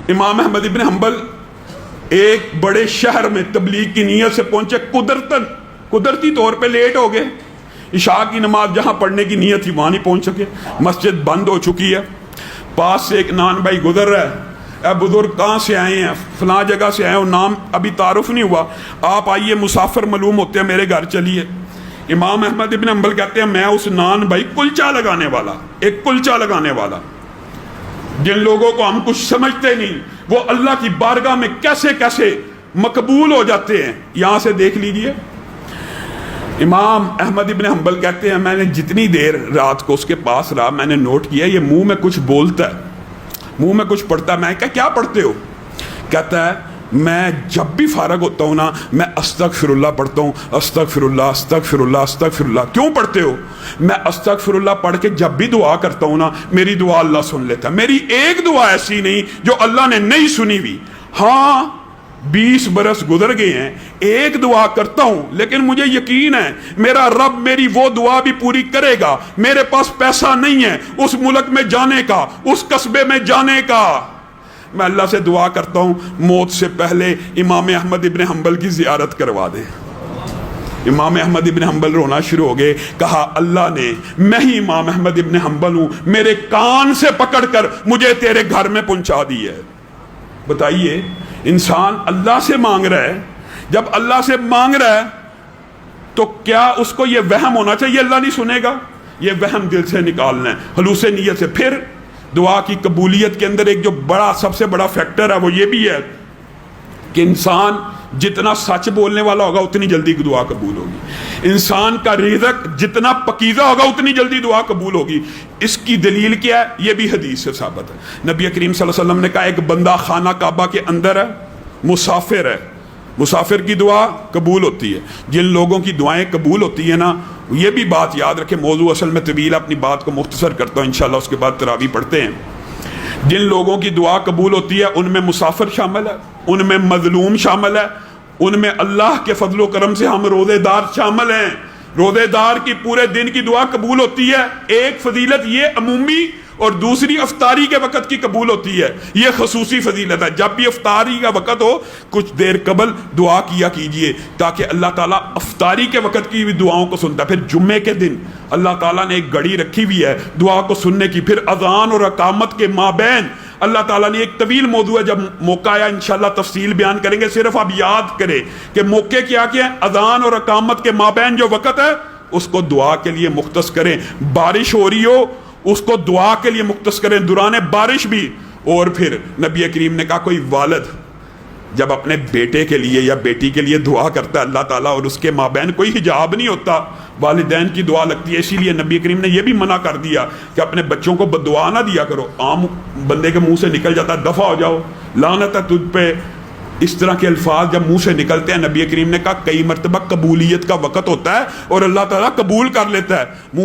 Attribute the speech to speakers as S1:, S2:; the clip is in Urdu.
S1: امام احمد ابن حنبل ایک بڑے شہر میں تبلیغ کی نیت سے پہنچے، قدرتی طور پہ لیٹ ہو گئے، عشاء کی نماز جہاں پڑھنے کی نیت تھی وہاں نہیں پہنچ سکے، مسجد بند ہو چکی ہے، پاس سے ایک نان بھائی گزر رہا ہے، اے بزرگ کہاں سے آئے ہیں؟ فلاں جگہ سے آئے ہو، نام ابھی تعارف نہیں ہوا، آپ آئیے، مسافر معلوم ہوتے ہیں، میرے گھر چلیے۔ امام احمد ابن حنبل کہتے ہیں میں اس نان بھائی کلچا لگانے والا، ایک کلچا لگانے والا، جن لوگوں کو ہم کچھ سمجھتے نہیں وہ اللہ کی بارگاہ میں کیسے کیسے مقبول ہو جاتے ہیں، یہاں سے دیکھ لیجئے۔ امام احمد ابن حنبل کہتے ہیں میں نے جتنی دیر رات کو اس کے پاس رہا میں نے نوٹ کیا یہ منہ میں کچھ بولتا ہے، منہ میں کچھ پڑھتا ہے۔ میں کہا کیا پڑھتے ہو؟ کہتا ہے میں جب بھی فارغ ہوتا ہوں نا میں استغفر اللہ پڑھتا ہوں، استغفر اللہ استغفر اللہ استغفر اللہ۔ کیوں پڑھتے ہو؟ میں استغفر اللہ پڑھ کے جب بھی دعا کرتا ہوں نا میری دعا اللہ سن لیتا ہے، میری ایک دعا ایسی نہیں جو اللہ نے نہیں سنی ہوئی۔ ہاں 20 برس گزر گئے ہیں، ایک دعا کرتا ہوں لیکن مجھے یقین ہے میرا رب میری وہ دعا بھی پوری کرے گا۔ میرے پاس پیسہ نہیں ہے اس ملک میں جانے کا، اس قصبے میں جانے کا، میں اللہ سے دعا کرتا ہوں موت سے پہلے امام احمد ابن حنبل کی زیارت کروا دے۔ امام احمد ابن حنبل رونا شروع ہو گئے، کہا اللہ نے، میں ہی امام احمد ابن حنبل ہوں، میرے کان سے پکڑ کر مجھے تیرے گھر میں پہنچا دی ہے۔ بتائیے انسان اللہ سے مانگ رہا ہے، جب اللہ سے مانگ رہا ہے تو کیا اس کو یہ وہم ہونا چاہیے اللہ نہیں سنے گا؟ یہ وہم دل سے نکالنا ہے، خلوص نیت سے۔ پھر دعا کی قبولیت کے اندر ایک جو بڑا سب سے بڑا فیکٹر ہے وہ یہ بھی ہے کہ انسان جتنا سچ بولنے والا ہوگا اتنی جلدی دعا قبول ہوگی، انسان کا رزق جتنا پکیزہ ہوگا اتنی جلدی دعا قبول ہوگی۔ اس کی دلیل کیا ہے؟ یہ بھی حدیث سے ثابت ہے۔ نبی کریم صلی اللہ علیہ وسلم نے کہا ایک بندہ خانہ کعبہ کے اندر ہے، مسافر ہے، مسافر کی دعا قبول ہوتی ہے۔ جن لوگوں کی دعائیں قبول ہوتی ہیں نا، یہ بھی بات یاد رکھیں، موضوع اصل میں طویل، اپنی بات کو مختصر کرتا ہوں انشاءاللہ، اس کے بعد تراویح پڑھتے ہیں۔ جن لوگوں کی دعا قبول ہوتی ہے ان میں مسافر شامل ہے، ان میں مظلوم شامل ہے، ان میں اللہ کے فضل و کرم سے ہم روزے دار شامل ہیں۔ روزے دار کی پورے دن کی دعا قبول ہوتی ہے۔ ایک فضیلت یہ عمومی اور دوسری افطاری کے وقت کی قبول ہوتی ہے، یہ خصوصی فضیلت ہے۔ جب بھی افطاری کا وقت ہو کچھ دیر قبل دعا کیا کیجئے تاکہ اللہ تعالیٰ افطاری کے وقت کی بھی دعاؤں کو سنتا ہے۔ پھر جمعے کے دن اللہ تعالیٰ نے ایک گھڑی رکھی ہوئی ہے دعا کو سننے کی، پھر اذان اور اقامت کے مابین اللہ تعالیٰ نے ایک طویل موضوع ہے، جب موقع آیا انشاءاللہ تفصیل بیان کریں گے۔ صرف آپ یاد کریں کہ موقع کیا کیا ہے، اذان اور اقامت کے مابین جو وقت ہے اس کو دعا کے لیے مختص کریں۔ بارش ہو رہی ہو اس کو دعا کے لیے مختص کریں، دوران بارش بھی۔ اور پھر نبی کریم نے کہا کوئی والد جب اپنے بیٹے کے لیے یا بیٹی کے لیے دعا کرتا ہے اللہ تعالیٰ اور اس کے مابین کوئی حجاب نہیں ہوتا، والدین کی دعا لگتی ہے، اسی لیے نبی کریم نے یہ بھی منع کر دیا کہ اپنے بچوں کو بددعا نہ دیا کرو۔ عام بندے کے منہ سے نکل جاتا ہے دفع ہو جاؤ، لعنت ہے تجھ پہ، اس طرح کے الفاظ جب منہ سے نکلتے ہیں نبی کریم نے کہا کئی مرتبہ قبولیت کا وقت ہوتا ہے اور اللہ تعالیٰ قبول کر لیتا ہے۔